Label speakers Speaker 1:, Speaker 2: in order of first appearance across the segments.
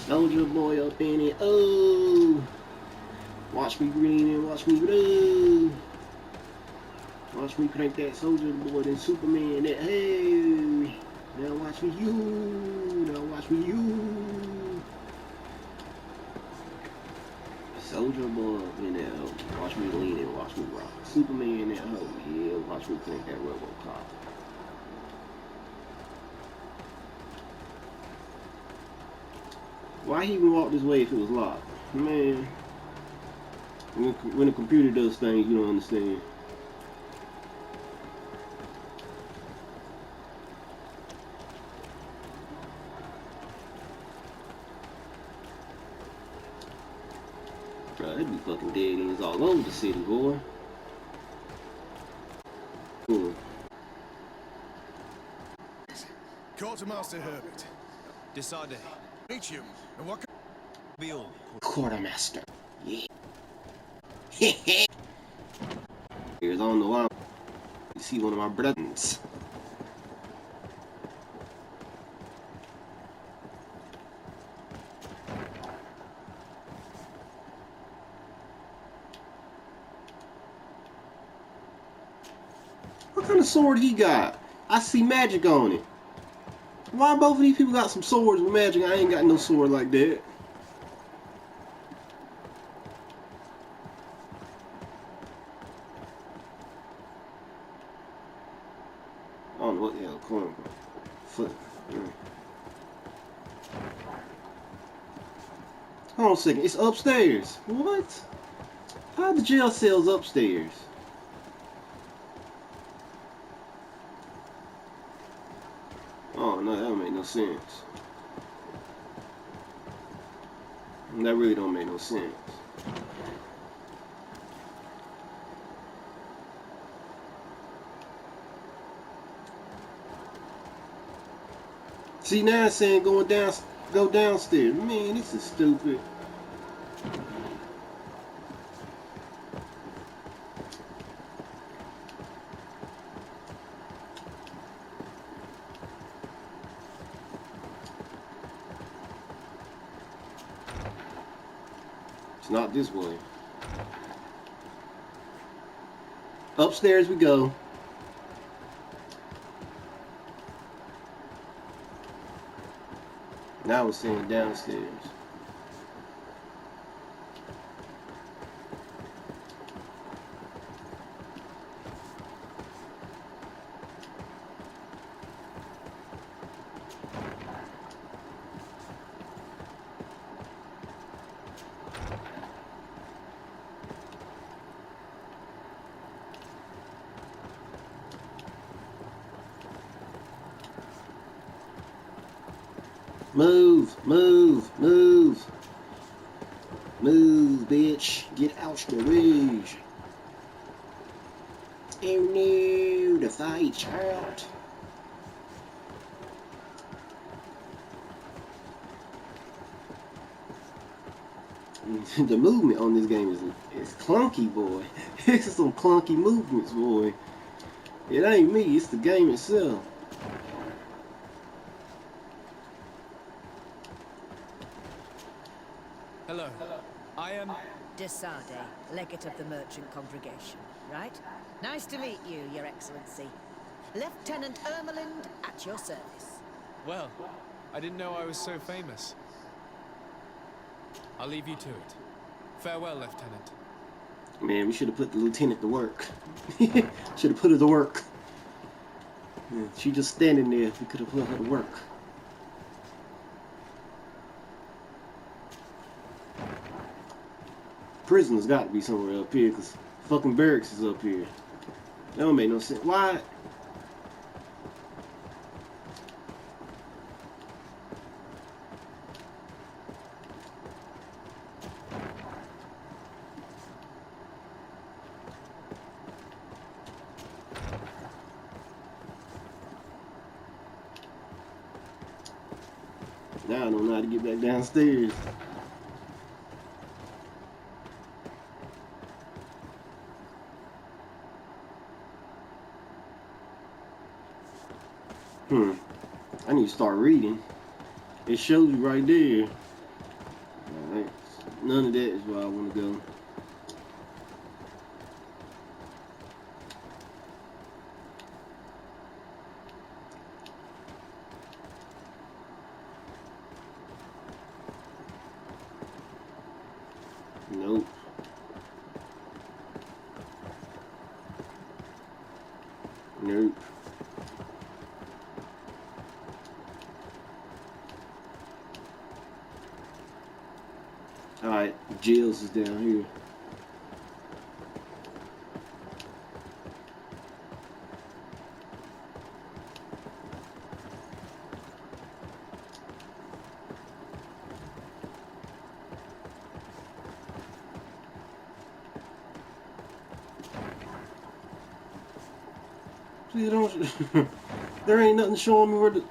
Speaker 1: Soldier boy up in it. Oh, watch me green and watch me blue. Watch me crank that soldier boy, then Superman. That hey. Now watch me you. Now watch me you. Soldier boy up in that hoe. Watch me lean and watch me rock. Superman in that hoe. Yeah, watch me crank that RoboCop. Why he even walk this way if it was locked? Man, when the computer does things you don't understand. Bro, it'd be fucking dead ends all over the city, boy. Cool.
Speaker 2: Quartermaster Herbert. Decided. Meet you. And what can be all?
Speaker 1: Quartermaster. Yeah. Here's on the line. You see one of my brothers. What kind of sword he got? I see magic on it. Why both of these people got some swords with magic? I ain't got no sword like that. I don't know what the hell corn foot. Hold on a second, it's upstairs. What? How the jail cell's upstairs? Oh no, that don't make no sense. That really don't make no sense. See now it's saying go downstairs. Man, this is stupid. It's not this way. Upstairs we go. Now it's saying downstairs. Move, move, move. Move, bitch. Get out the way. Oh no, the fight's out. The movement on this game is clunky, boy. It's some clunky movements, boy. It ain't me, it's the game itself.
Speaker 2: Hello. I am...
Speaker 3: Desade, legate of the merchant congregation, right? Nice to meet you, Your Excellency. Lieutenant Ermelind at your service.
Speaker 4: Well, I didn't know I was so famous. I'll leave you to it. Farewell, Lieutenant.
Speaker 1: Man, we should have put the lieutenant to work. Should have put her to work. Yeah, she just standing there. We could have put her to work. Prison's got to be somewhere up here, because fucking barracks is up here. That don't make no sense. Why? Now I don't know how to get back downstairs. I need to start reading. It shows you right there. None of that is where I want to go. Nope. Nope. Alright, Jill's is down here. Please don't. There ain't nothing showing me where the.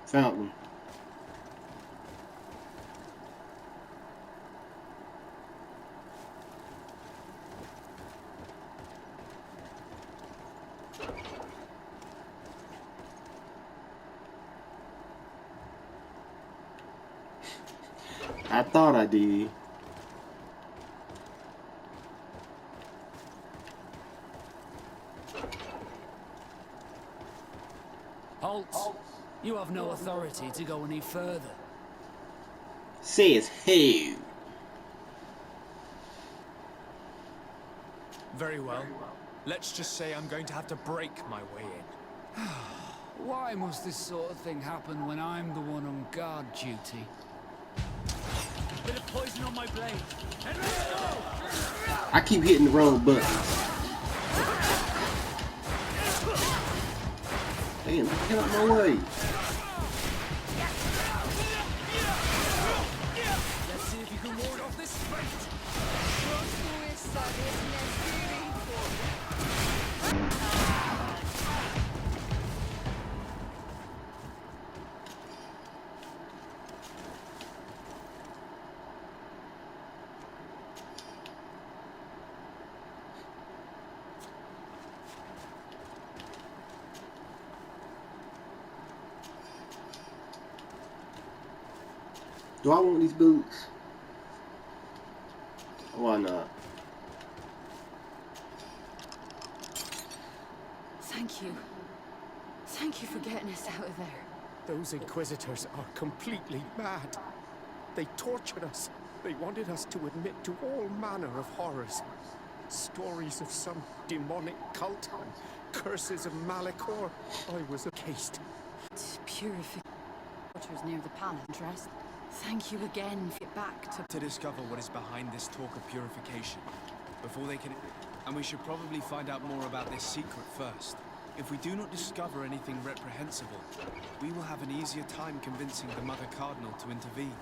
Speaker 1: Fountain. I thought I did.
Speaker 5: Halt! You have no authority to go any further.
Speaker 1: Says who?
Speaker 4: Very well. Let's just say I'm going to have to break my way in.
Speaker 5: Why must this sort of thing happen when I'm the one on guard duty? Bit of poison on my blade. And let's go!
Speaker 1: I keep hitting the wrong button. Damn, get out my way.
Speaker 5: Let's see if you can ward off this fate.
Speaker 1: Do I want these boots? Why not?
Speaker 6: Thank you. Thank you for getting us out of there.
Speaker 7: Those Inquisitors are completely mad. They tortured us. They wanted us to admit to all manner of horrors. Stories of some demonic cult and curses of Malachor. I was encased.
Speaker 6: It's purification. Near the palace. Interest. Thank you again for it back
Speaker 4: To discover what is behind this talk of purification, before they can... And we should probably find out more about this secret first. If we do not discover anything reprehensible, we will have an easier time convincing the Mother Cardinal to intervene.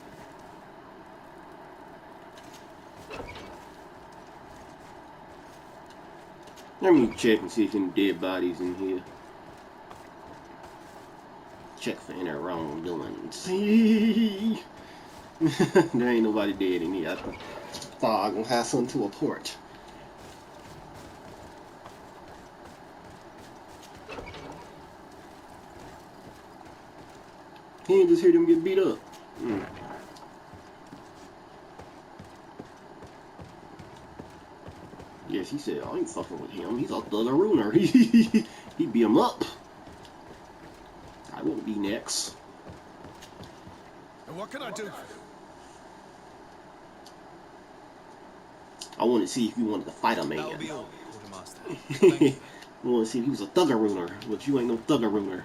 Speaker 1: Let me check and see if any dead bodies in here. Check for any wrongdoings. There ain't nobody dead in here. I thought I was gonna have something to report. He ain't just hear them get beat up. Yes, he said, I ain't fucking with him. He's a thugger ruiner. He beat him up. I won't be next.
Speaker 2: And what can I do?
Speaker 1: I want to see if you wanted to fight a man.
Speaker 4: That will be all, Quartermaster. Thank you.
Speaker 1: I want to see if he was a thugger ruiner, but you ain't no thugger ruiner.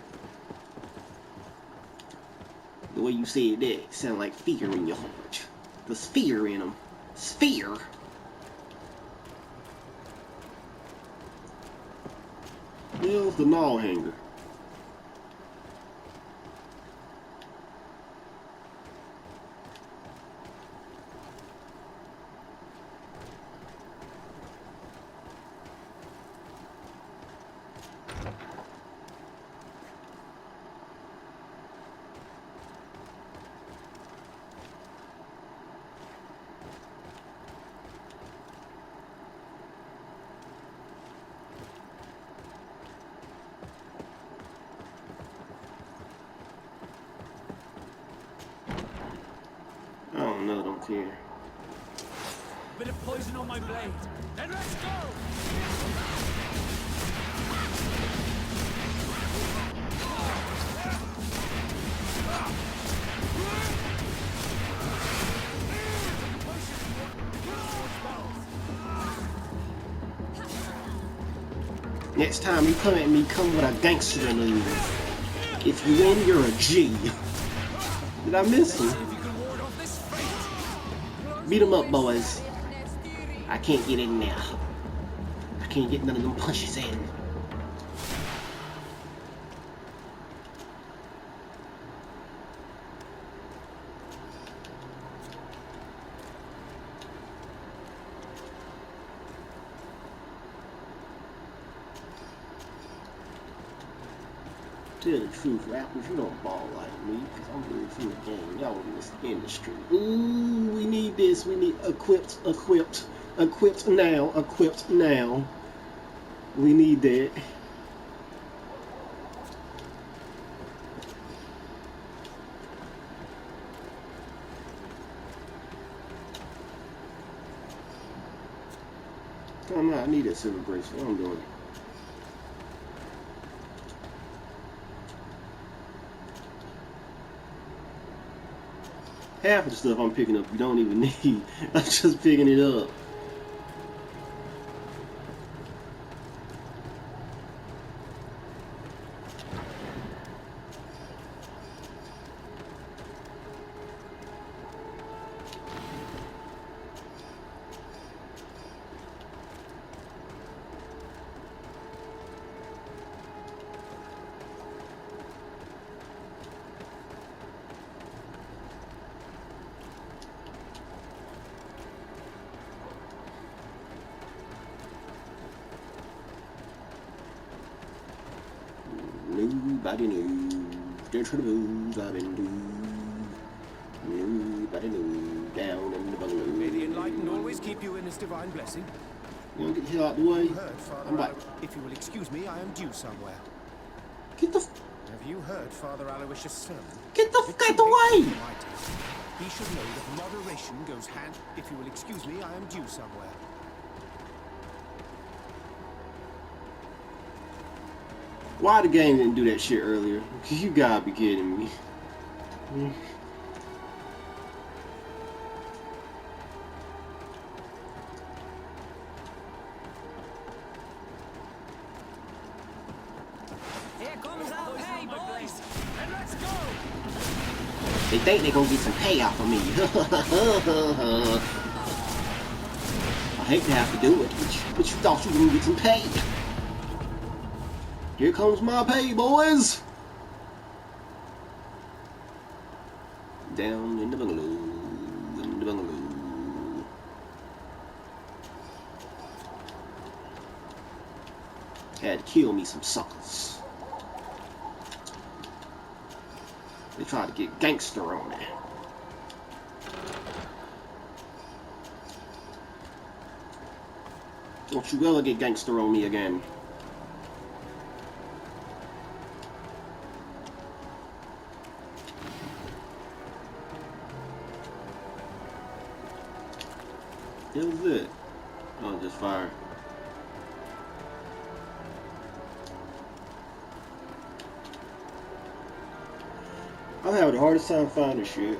Speaker 1: The way you said that sound like fear in your heart. There's fear in him. Fear. There's the gnaw hanger. here.
Speaker 5: Bit of poison on my blade. And let's go!
Speaker 1: Next time you come at me, come with a gangster move. If you win, you're a G. Did I miss him? Beat him up, boys. I can't get in there. I can't get none of them punches in. Tell the truth, rappers, you don't ball like me, because I'm really from the game. Y'all in this industry. Ooh, we need this. We need equipped now. We need that. Come on, I need that silver bracelet. I'm doing it. Half of the stuff I'm picking up you don't even need. I'm just picking it up. Nobody knows the troubles I've been through. Nobody knows down in the bungalow.
Speaker 7: May the enlightened always keep you in his divine blessing.
Speaker 1: You wanna get the hell out the way?
Speaker 7: You heard, Father
Speaker 1: I'm back.
Speaker 7: If you will excuse me, I am due somewhere.
Speaker 1: Get the
Speaker 7: Have you heard Father Aloysius' sermon?
Speaker 1: Get the fuck out the way!
Speaker 7: He should know that moderation goes hand. If you will excuse me, I am due somewhere.
Speaker 1: Why the game didn't do that shit earlier? You gotta be kidding me.
Speaker 5: Here comes our pay, boys! And let's go!
Speaker 1: They think they're gonna get some pay off of me. I hate to have to do it, but you thought you were gonna get some pay. Here comes my pay, boys! Down in the bungalow, in the bungalow. Had to kill me some suckers. They tried to get gangster on me. Don't you ever get gangster on me again. That was it. Oh, just fire. I'm having the hardest time finding shit.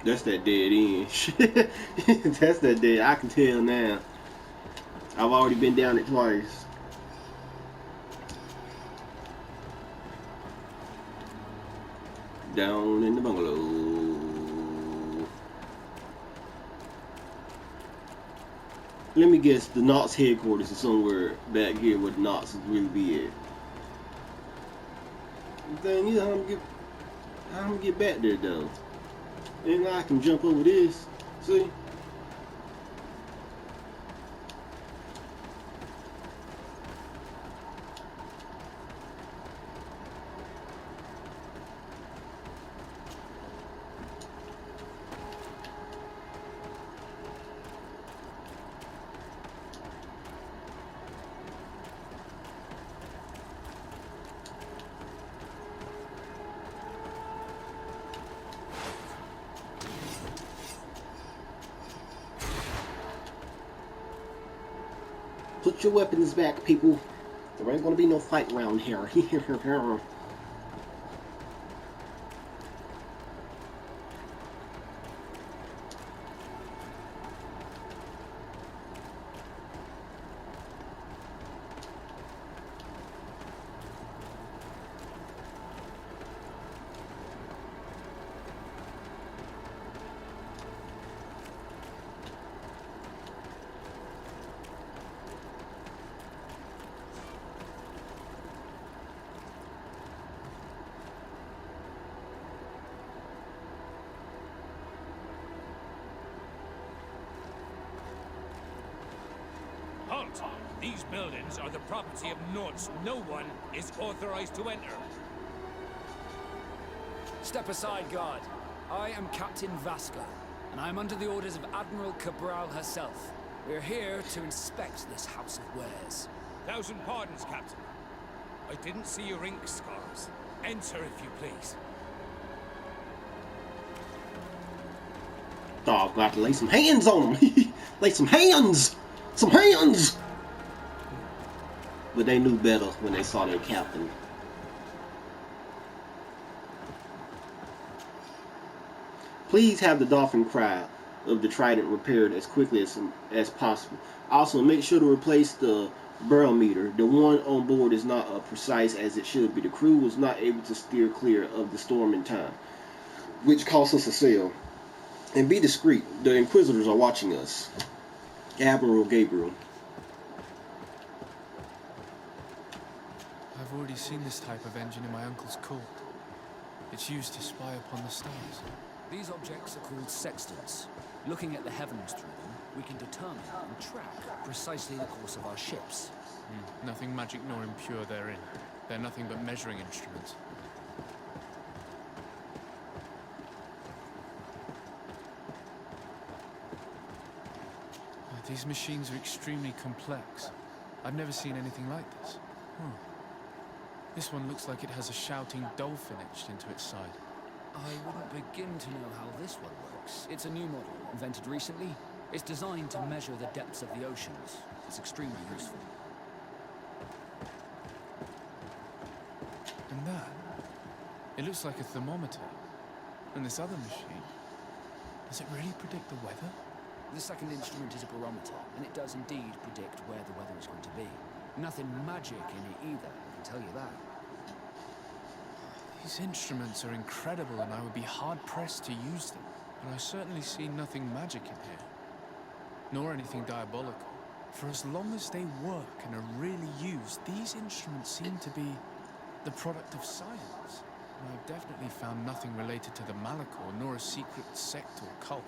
Speaker 1: That's that dead end shit. That's that dead. I can tell now. I've already been down it twice. Down in the bungalow. Let me guess, the Knots headquarters is somewhere back here where the Knots would really be at. The thing is, how I'm gonna get back there though? And I can jump over this. See? Put your weapons back, people. There ain't gonna be no fight around here.
Speaker 5: Halt! These buildings are the property of Nords. No one is authorized to enter. Step aside, guard. I am Captain Vasco, and I am under the orders of Admiral Cabral herself. We're here to inspect this house of wares. Thousand pardons, Captain. I didn't see your ink scars. Enter, if you please.
Speaker 1: Oh, I've got to lay some hands on them. Lay some hands! Some hands! But they knew better when they saw their captain. Please have the dolphin cry of the trident repaired as quickly as possible. Also, make sure to replace the barometer. The one on board is not precise as it should be. The crew was not able to steer clear of the storm in time, which cost us a sail. And be discreet. The Inquisitors are watching us. Admiral Gabriel.
Speaker 4: I've already seen this type of engine in my uncle's court. It's used to spy upon the stars.
Speaker 5: These objects are called sextants. Looking at the heavens through them, we can determine and track precisely the course of our ships.
Speaker 4: Nothing magic nor impure therein. They're nothing but measuring instruments. These machines are extremely complex. I've never seen anything like this. This one looks like it has a shouting dolphin etched into its side.
Speaker 5: I wouldn't begin to know how this one works. It's a new model, invented recently. It's designed to measure the depths of the oceans. It's extremely useful.
Speaker 4: And that? It looks like a thermometer. And this other machine, does it really predict the weather?
Speaker 5: The second instrument is a barometer, and it does indeed predict where the weather is going to be. Nothing magic in it either, I can tell you that.
Speaker 4: These instruments are incredible, and I would be hard-pressed to use them. But I certainly see nothing magic in here. Nor anything diabolical. For as long as they work and are really used, these instruments seem to be the product of science. And I've definitely found nothing related to the Malachor, nor a secret sect or cult.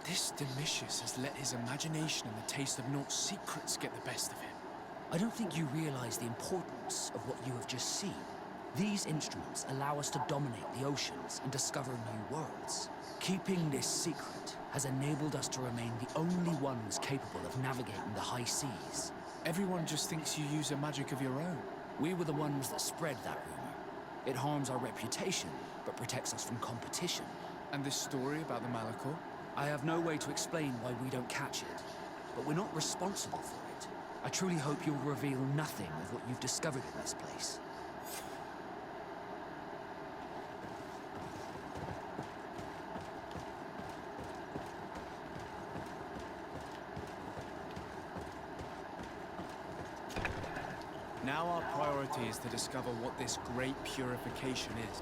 Speaker 4: This Domitius has let his imagination and the taste of Nort's secrets get the best of him.
Speaker 5: I don't think you realize the importance of what you have just seen. These instruments allow us to dominate the oceans and discover new worlds. Keeping this secret has enabled us to remain the only ones capable of navigating the high seas.
Speaker 4: Everyone just thinks you use a magic of your own.
Speaker 5: We were the ones that spread that rumor. It harms our reputation, but protects us from competition.
Speaker 4: And this story about the Malachor?
Speaker 5: I have no way to explain why we don't catch it, but we're not responsible for it. I truly hope you'll reveal nothing of what you've discovered in this place.
Speaker 4: Now our priority is to discover what this great purification is.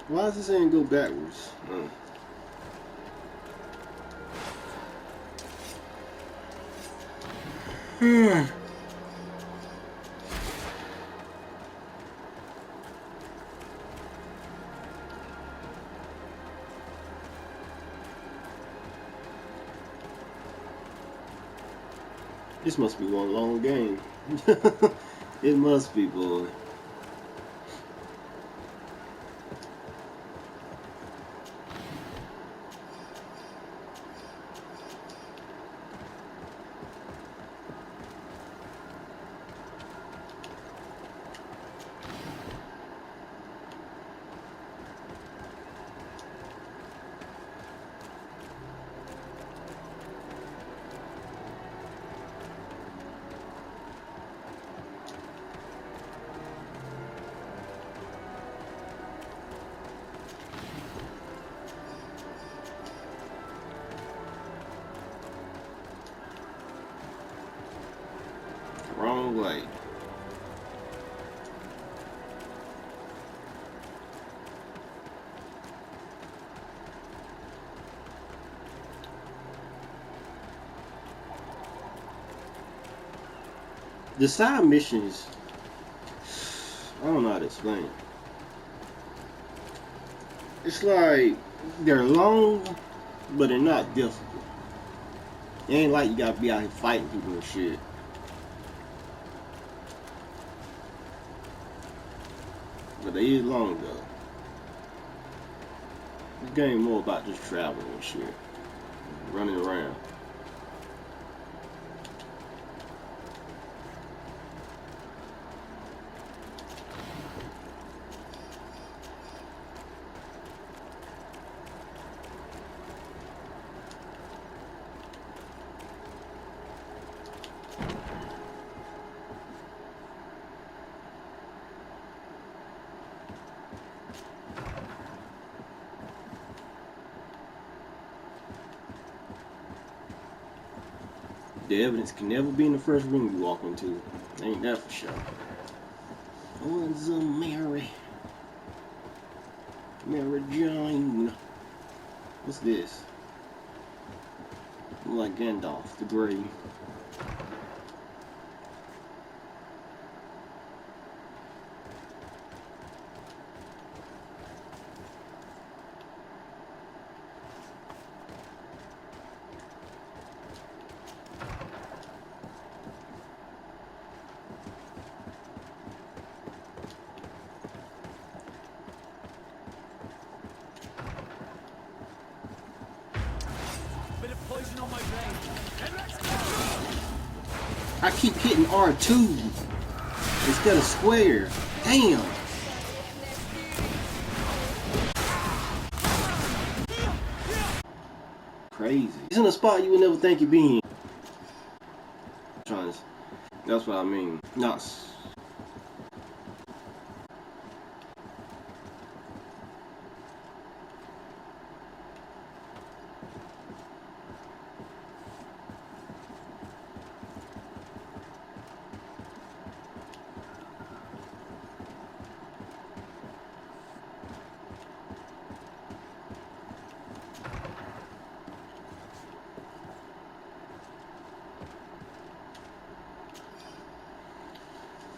Speaker 1: Why is this saying go backwards? This must be one long game. It must be, boy. wrong way. The side missions, I don't know how to explain it. It's like they're long, but they're not difficult. It ain't like you gotta be out here fighting people and shit. But they is long though. This game more about just traveling and shit, running around. The evidence can never be in the first room you walk into. Ain't that for sure. One's a Mary Jane. What's this? Look like Gandalf the Grey. I keep hitting R2 instead of square. Damn. Crazy. It's in a spot you would never think you'd be in. That's what I mean. Not.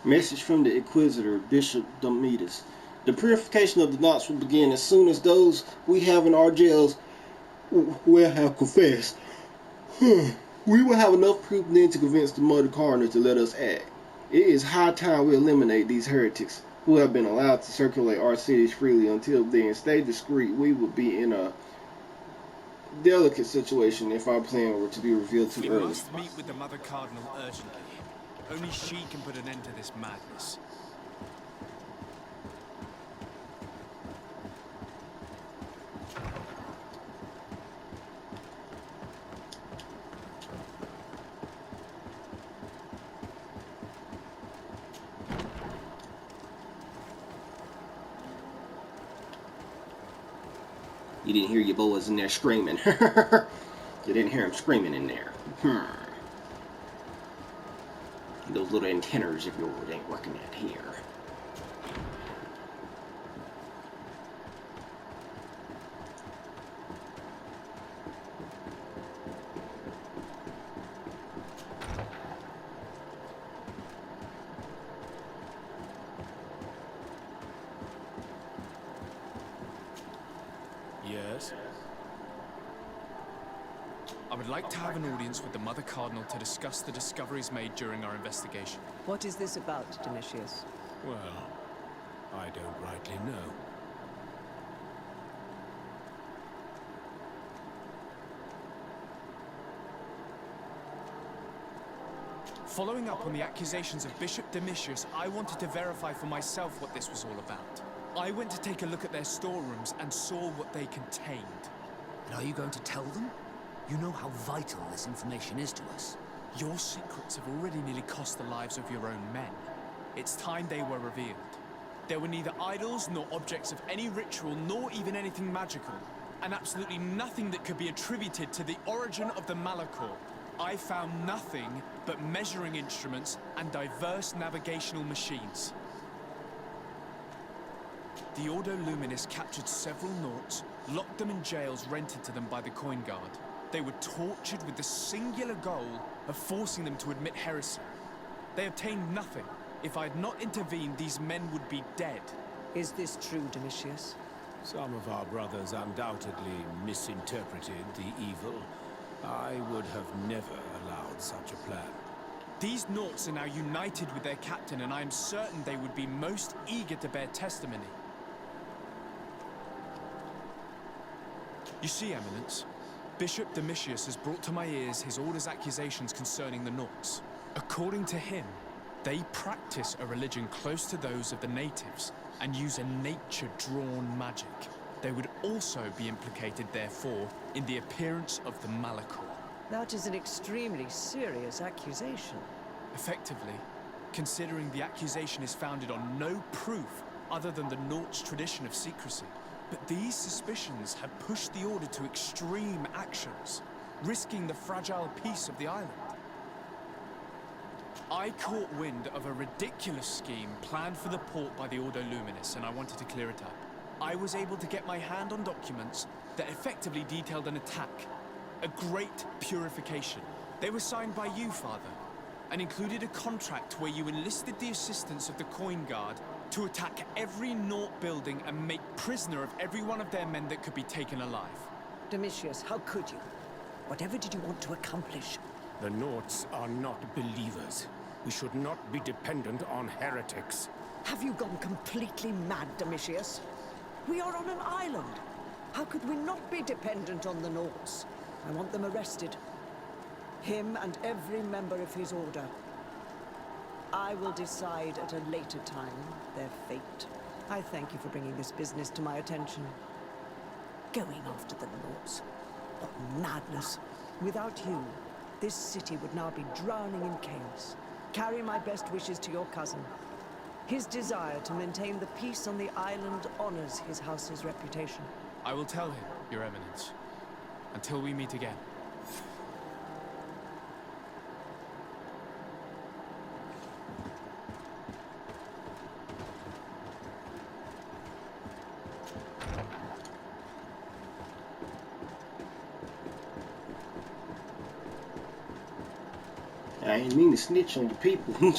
Speaker 1: Message from the Inquisitor, Bishop Domitas. The purification of the knots will begin as soon as those we have in our jails will have confessed. We will have enough proof then to convince the Mother Cardinal to let us act. It is high time we eliminate these heretics who have been allowed to circulate our cities freely. Until then, stay discreet. We will be in a delicate situation if our plan were to be revealed too early.
Speaker 4: We must meet with the Mother Cardinal urgently. Only she can put an end to this madness.
Speaker 1: You didn't hear your boys in there screaming. You didn't hear him screaming in there. Those little antennas of yours ain't working out here.
Speaker 7: Yes?
Speaker 4: I would like to have an audience with the Mother Cardinal to discuss the discoveries made during our investigation.
Speaker 8: What is this about, Domitius?
Speaker 7: Well, I don't rightly know.
Speaker 4: Following up on the accusations of Bishop Domitius, I wanted to verify for myself what this was all about. I went to take a look at their storerooms and saw what they contained.
Speaker 5: And are you going to tell them? You know how vital this information is to us.
Speaker 4: Your secrets have already nearly cost the lives of your own men. It's time they were revealed. There were neither idols nor objects of any ritual, nor even anything magical, and absolutely nothing that could be attributed to the origin of the Malachor. I found nothing but measuring instruments and diverse navigational machines. The Ordo Luminis captured several Nauts, locked them in jails rented to them by the Coin Guard. They were tortured with the singular goal of forcing them to admit heresy. They obtained nothing. If I had not intervened, these men would be dead.
Speaker 8: Is this true, Domitius?
Speaker 7: Some of our brothers undoubtedly misinterpreted the evil. I would have never allowed such a plan.
Speaker 4: These Nauts are now united with their captain, and I am certain they would be most eager to bear testimony. You see, Eminence, Bishop Domitius has brought to my ears his order's accusations concerning the Nauts. According to him, they practice a religion close to those of the natives and use a nature-drawn magic. They would also be implicated, therefore, in the appearance of the Malachor.
Speaker 8: That is an extremely serious accusation.
Speaker 4: Effectively, considering the accusation is founded on no proof other than the Nauts' tradition of secrecy. But these suspicions have pushed the Order to extreme actions, risking the fragile peace of the island. I caught wind of a ridiculous scheme planned for the port by the Ordo Luminis, and I wanted to clear it up. I was able to get my hand on documents that effectively detailed an attack, a great purification. They were signed by you, Father, and included a contract where you enlisted the assistance of the Coin Guard to attack every Naut building and make prisoner of every one of their men that could be taken alive.
Speaker 8: Domitius, how could you? Whatever did you want to accomplish?
Speaker 7: The Nauts are not believers. We should not be dependent on heretics.
Speaker 8: Have you gone completely mad, Domitius? We are on an island. How could we not be dependent on the Nauts? I want them arrested. Him and every member of his order. I will decide at a later time their fate. I thank you for bringing this business to my attention. Going after the Nauts. What madness. Without you, this city would now be drowning in chaos. Carry my best wishes to your cousin. His desire to maintain the peace on the island honors his house's reputation.
Speaker 4: I will tell him, Your Eminence. Until we meet again.
Speaker 1: I ain't mean to snitch on the people.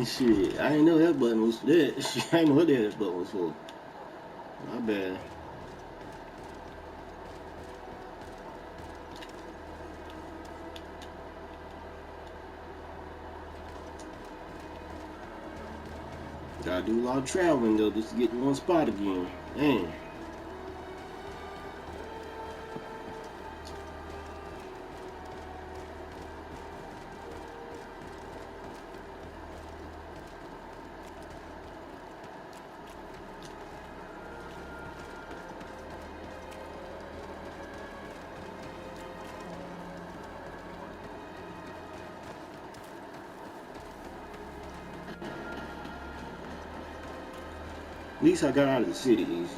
Speaker 1: Shit, I didn't know that button was for that. Shit, I didn't know what that button was for. My bad. Gotta do a lot of traveling though just to get in one spot again. Man. At least I got out of the city easy.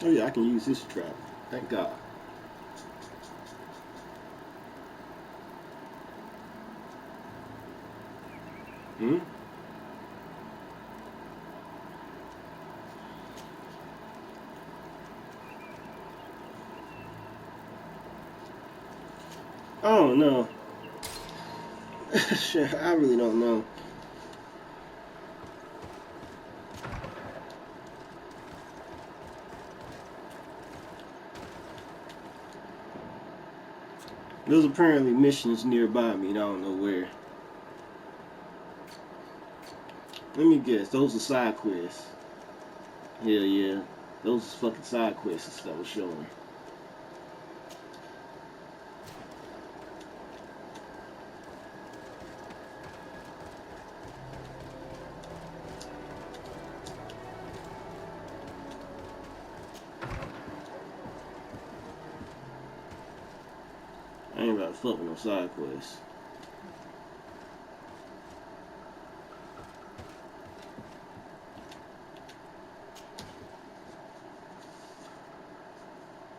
Speaker 1: Oh yeah, I can use this trap. Thank God. I don't know. Shit, I really don't know. There's apparently missions nearby me, and I don't know where. Let me guess, those are side quests. Hell yeah. Those are fucking side quests that was showing. I ain't about to fuck with no side quests.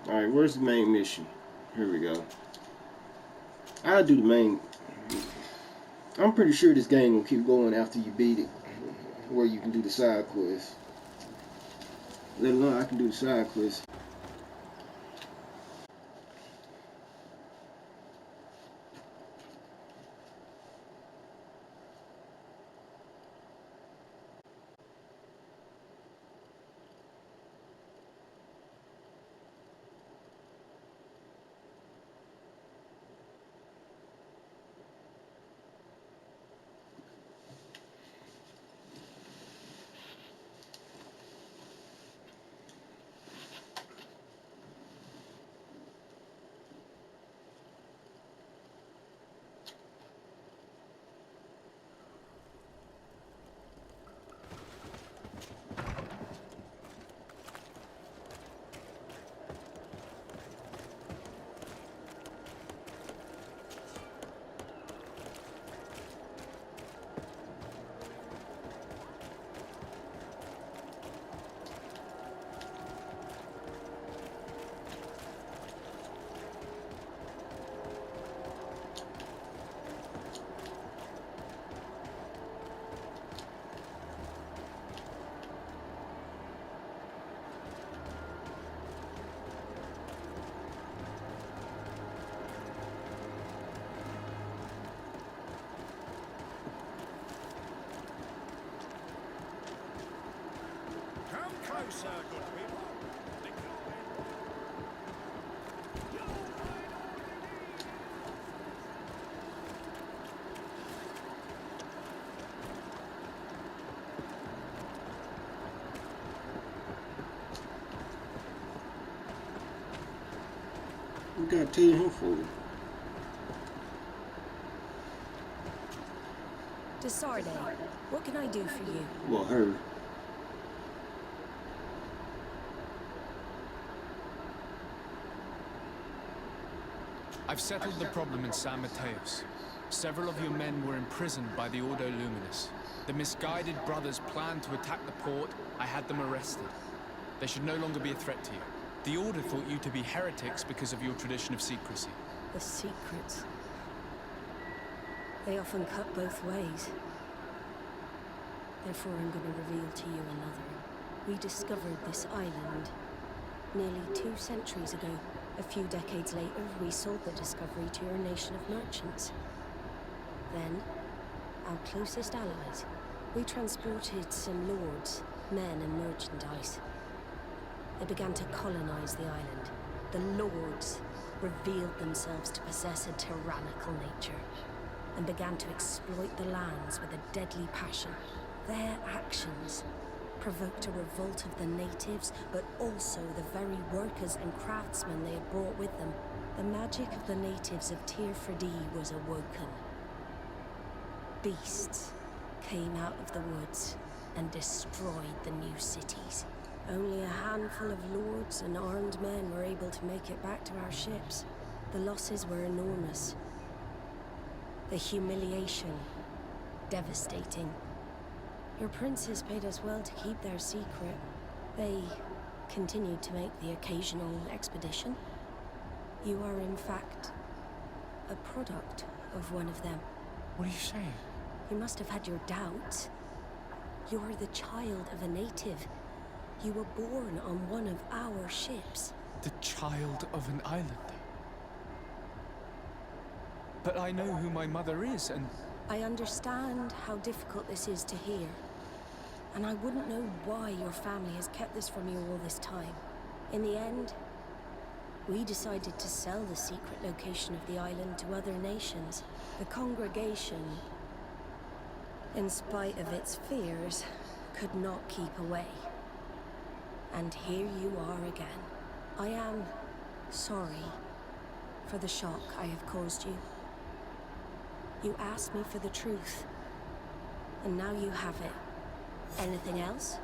Speaker 1: Alright, where's the main mission? Here we go. I'll do the main. I'm pretty sure this game will keep going after you beat it, where you can do the side quest. Let alone I can do the side quest.
Speaker 2: Come closer, good people.
Speaker 1: You gotta tell him for it.
Speaker 9: Desarde, what can I do for you?
Speaker 1: Well, her.
Speaker 4: I've settled the problem in San Mateos. Several of your men were imprisoned by the Ordo Luminous. The misguided brothers planned to attack the port. I had them arrested. They should no longer be a threat to you. The Order thought you to be heretics because of your tradition of secrecy.
Speaker 9: The secrets. They often cut both ways. Therefore, I'm going to reveal to you another. We discovered this island nearly 2 centuries ago. A few decades later, we sold the discovery to your nation of merchants. Then, our closest allies, we transported some lords, men and merchandise. They began to colonize the island. The lords revealed themselves to possess a tyrannical nature and began to exploit the lands with a deadly passion. Their actions provoked a revolt of the natives, but also the very workers and craftsmen they had brought with them. The magic of the natives of Tir Freddy was awoken. Beasts came out of the woods and destroyed the new cities. Only a handful of lords and armed men were able to make it back to our ships. The losses were enormous. The humiliation, devastating. Your princes paid us well to keep their secret. They continued to make the occasional expedition. You are, in fact, a product of one of them.
Speaker 4: What are you saying?
Speaker 9: You must have had your doubts. You're the child of a native. You were born on one of our ships.
Speaker 4: The child of an islander? But I know who my mother is, and...
Speaker 9: I understand how difficult this is to hear. And I wouldn't know why your family has kept this from you all this time. In the end, We decided to sell the secret location of the island to other nations. The congregation, in spite of its fears, could not keep away. And here you are again. I am sorry for the shock I have caused you. You asked me for the truth, and now you have it. Anything else?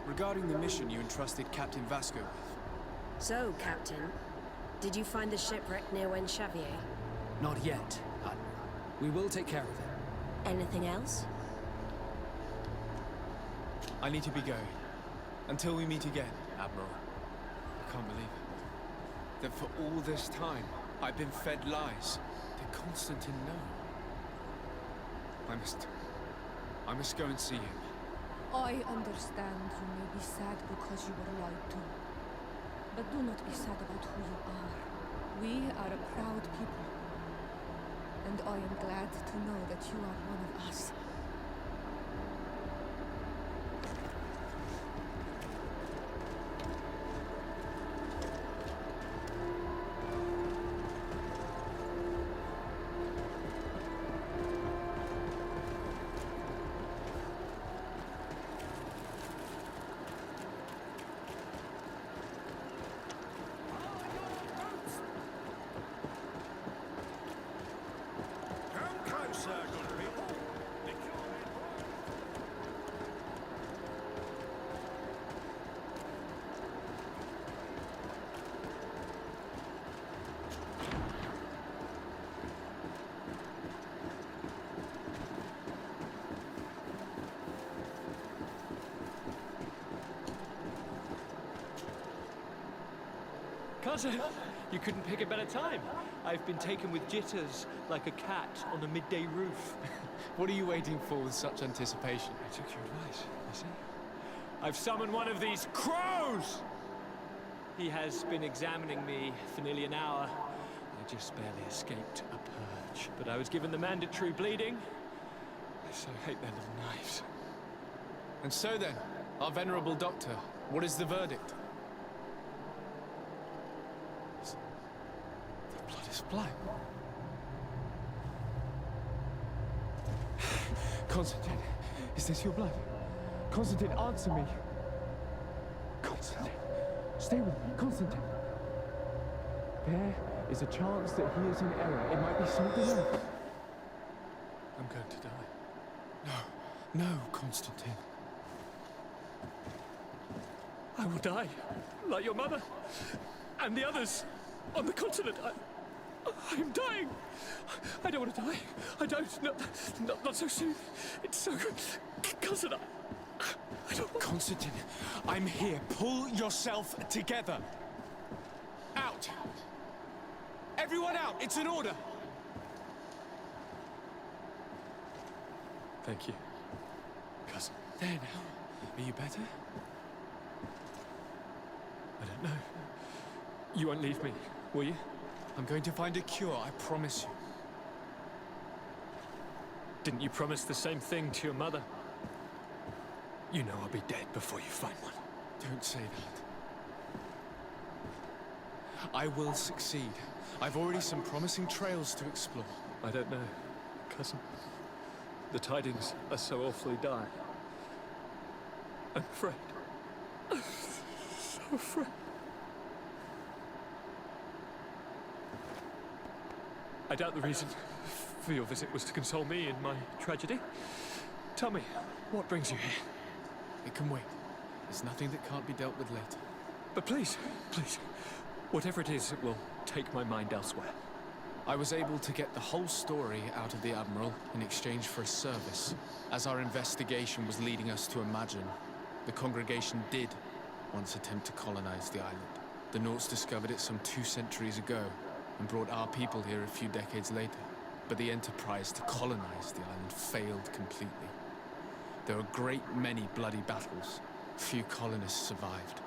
Speaker 4: Regarding the mission you entrusted Captain Vasco with.
Speaker 9: So, Captain, did you find the shipwreck near Xavier?
Speaker 5: Not yet, Admiral. We will take care of it.
Speaker 9: Anything else?
Speaker 4: I need to be going. Until we meet again, Admiral. I can't believe it. That for all this time, I've been fed lies. Did Constantine know? I must go and see him.
Speaker 10: I understand you may be sad because you were lied to. But do not be sad about who you are. We are a proud people. And I am glad to know that you are one of us.
Speaker 11: Cousin, you couldn't pick a better time. I've been taken with jitters, like a cat on a midday roof.
Speaker 4: What are you waiting for with such anticipation?
Speaker 11: I took your advice, you see. I've summoned one of these crows! He has been examining me for nearly an hour. I just barely escaped a purge. But I was given the mandatory bleeding. I so hate their little knives.
Speaker 4: And so then, our venerable doctor, what is the verdict? The blood is black. Constantine, is this your blood? Constantine, answer me. Constantine, stay with me, Constantine. There is a chance that he is in error. It might be something else. I'm going to die. No, no, Constantine.
Speaker 11: I will die, like your mother, and the others on the continent. I am dying. I don't want to die. I don't. Not so soon. It's so good. Cousin, I don't want...
Speaker 4: Constantine, I'm here. Pull yourself together. Out. Everyone out. It's an order.
Speaker 11: Thank you, cousin.
Speaker 4: There now. Are you better?
Speaker 11: I don't know. You won't leave me, will you?
Speaker 4: I'm going to find a cure, I promise you.
Speaker 11: Didn't you promise the same thing to your mother? You know I'll be dead before you find one.
Speaker 4: Don't say that. I will succeed. I've already some promising trails to explore.
Speaker 11: I don't know, cousin. The tidings are so awfully dire. I'm afraid. I'm so afraid. I doubt the reason for your visit was to console me in my tragedy. Tell me, what brings you here?
Speaker 4: It can wait. There's nothing that can't be dealt with later.
Speaker 11: But please, whatever it is, it will take my mind elsewhere.
Speaker 4: I was able to get the whole story out of the Admiral in exchange for a service. As our investigation was leading us to imagine, the congregation did once attempt to colonize the island. The Nauts discovered it some 2 centuries ago and brought our people here a few decades later. But the enterprise to colonize the island failed completely. There were a great many bloody battles. Few colonists survived.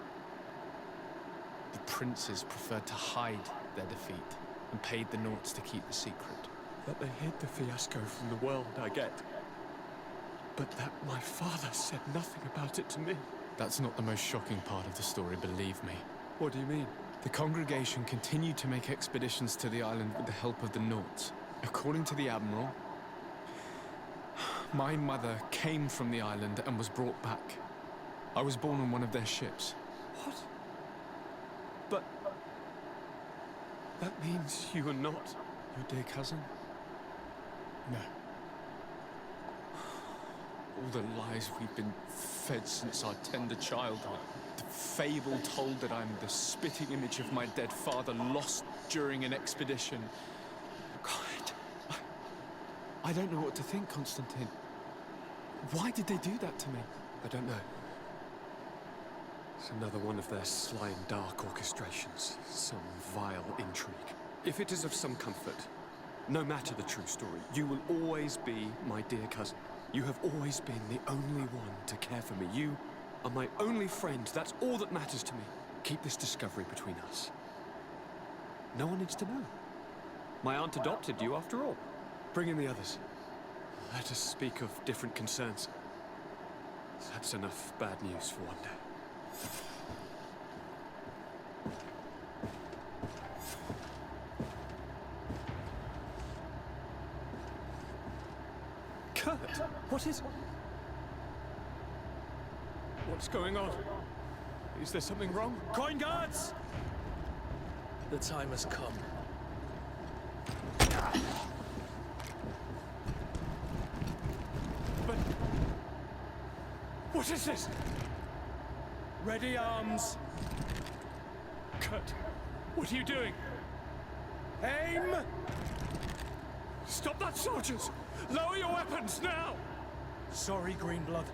Speaker 4: The princes preferred to hide their defeat and paid the Nauts to keep the secret.
Speaker 11: That they hid the fiasco from the world, I get. But that my father said nothing about it to me.
Speaker 4: That's not the most shocking part of the story, believe me.
Speaker 7: What do you mean?
Speaker 4: The congregation continued to make expeditions to the island with the help of the Nauts. According to the Admiral, my mother came from the island and was brought back. I was born on one of their ships.
Speaker 7: What? But... that means you are not your dear cousin?
Speaker 4: No. All the lies we've been fed since our tender childhood. The fable told that I'm the spitting image of my dead father lost during an expedition. God, I don't know what to think, Constantine. Why did they do that to me?
Speaker 7: I don't know. It's another one of their sly and dark orchestrations. Some vile intrigue. If it is of some comfort, no matter the true story, you will always be my dear cousin. You have always been the only one to care for me. You are my only friend. That's all that matters to me. Keep this discovery between us. No one needs to know. My aunt adopted you after all. Bring in the others. Let us speak of different concerns. That's enough bad news for one day. Kurt, what is... what's going on? Is there something wrong? Coin guards!
Speaker 12: The time has come.
Speaker 7: But... what is this? Ready arms. Kurt, what are you doing? Aim! Stop that, soldiers! Lower your weapons now!
Speaker 12: Sorry, Greenblood.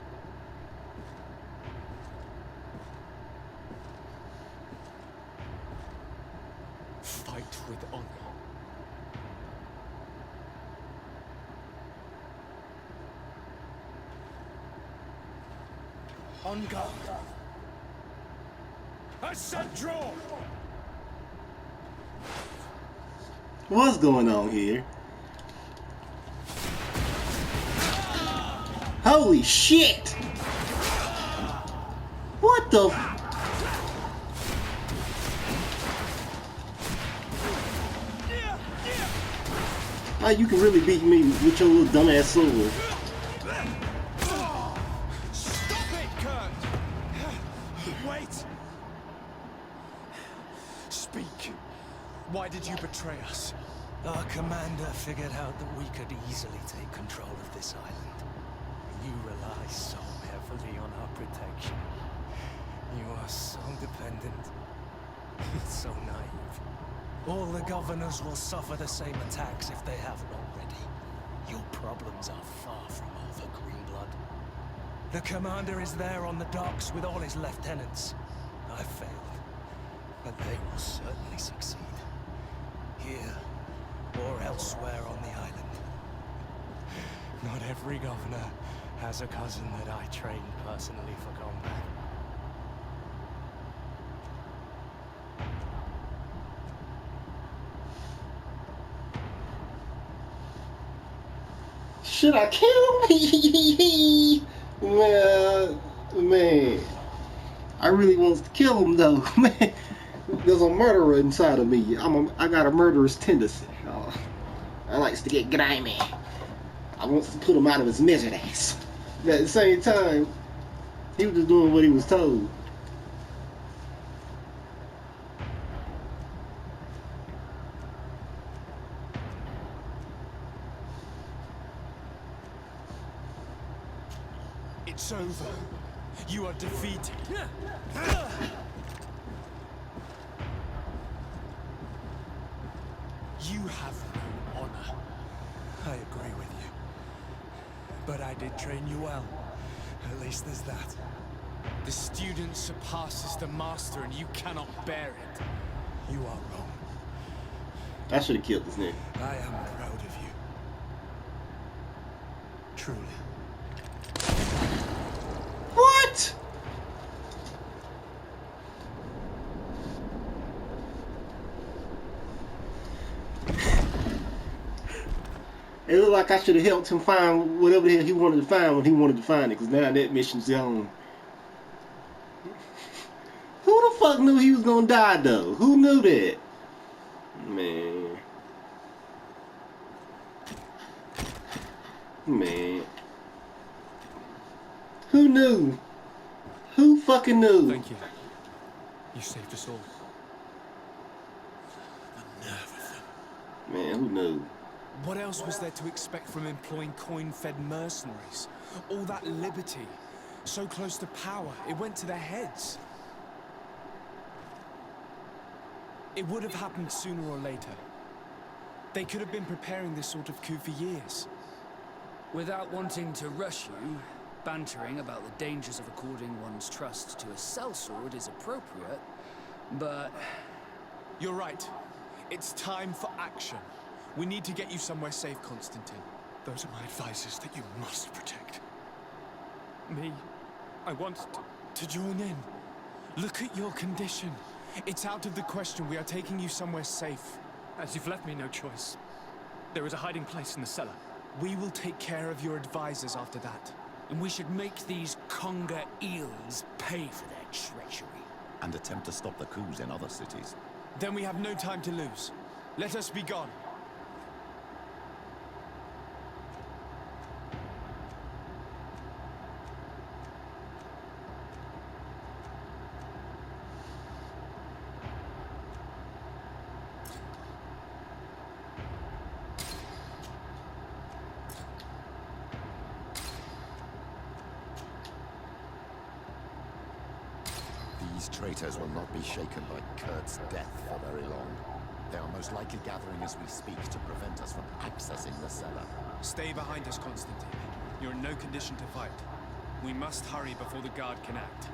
Speaker 7: Fight with honor.
Speaker 12: On guard.
Speaker 7: I said draw!
Speaker 1: What's going on here? Holy shit! What the? How you can really beat me with your little dumbass sword?
Speaker 2: Stop it, Kurt! Wait!
Speaker 12: Speak. Why did you betray us? Our commander figured out that we could easily take control of this island. You rely so heavily on our protection. You are so dependent. So naive. All the governors will suffer the same attacks if they haven't already. Your problems are far from over, Greenblood. The commander is there on the docks with all his lieutenants. I failed, but they will certainly succeed. Here, or elsewhere on the island. Not every governor has a cousin that I trained personally for combat.
Speaker 1: Should I kill him? Man, I really want to kill him though. Man, there's a murderer inside of me. I got a murderous tendency. I likes to get grimy. I wants to put him out of his misery. But at the same time, he was just doing what he was told.
Speaker 7: It's over. You are defeated. You have no honor.
Speaker 12: I agree with you. But I did train you well. At least there's that.
Speaker 4: The student surpasses the master and you cannot bear it.
Speaker 12: You are wrong.
Speaker 1: I should have killed this nigga.
Speaker 12: I am proud of you. Truly.
Speaker 1: What? It looked like I should have helped him find whatever the hell he wanted to find when he wanted to find it, because now that mission's gone. fuck knew he was gonna die though? Who knew that? Man. Man. Who knew? Who fucking knew?
Speaker 11: Thank you. You saved us all.
Speaker 2: The nerve of them.
Speaker 1: Man, who knew?
Speaker 4: What else was there to expect from employing coin-fed mercenaries? All that liberty, so close to power, it went to their heads. It would have happened sooner or later. They could have been preparing this sort of coup for years.
Speaker 5: Without wanting to rush you, bantering about the dangers of according one's trust to a sellsword is appropriate, but...
Speaker 4: You're right. It's time for action. We need to get you somewhere safe, Constantine.
Speaker 7: Those are my advisors that you must protect. Me, I want
Speaker 4: to join in. Look at your condition. It's out of the question. We are taking you somewhere safe.
Speaker 11: As you've left me no choice. There is a hiding place in the cellar.
Speaker 4: We will take care of your advisors after that.
Speaker 5: And we should make these conger eels pay for their treachery.
Speaker 13: And attempt to stop the coups in other cities.
Speaker 4: Then we have no time to lose. Let us be gone.
Speaker 13: These traitors will not be shaken by Kurt's death for very long. They are most likely gathering as we speak to prevent us from accessing the cellar.
Speaker 4: Stay behind us, Constantine. You're in no condition to fight. We must hurry before the guard can act.